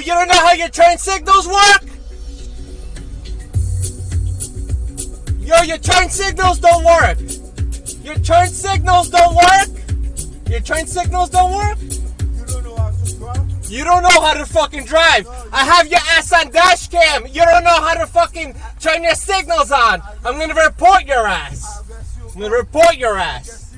you don't know how your turn signals work? Yo, your turn signals don't work. Your turn signals don't work. Your turn signals don't work. You don't know how to drive? You don't know how to fucking drive. I have your ass on dash cam. You don't know how to fucking turn your signals on. I'm gonna report your ass. I'm gonna report your ass.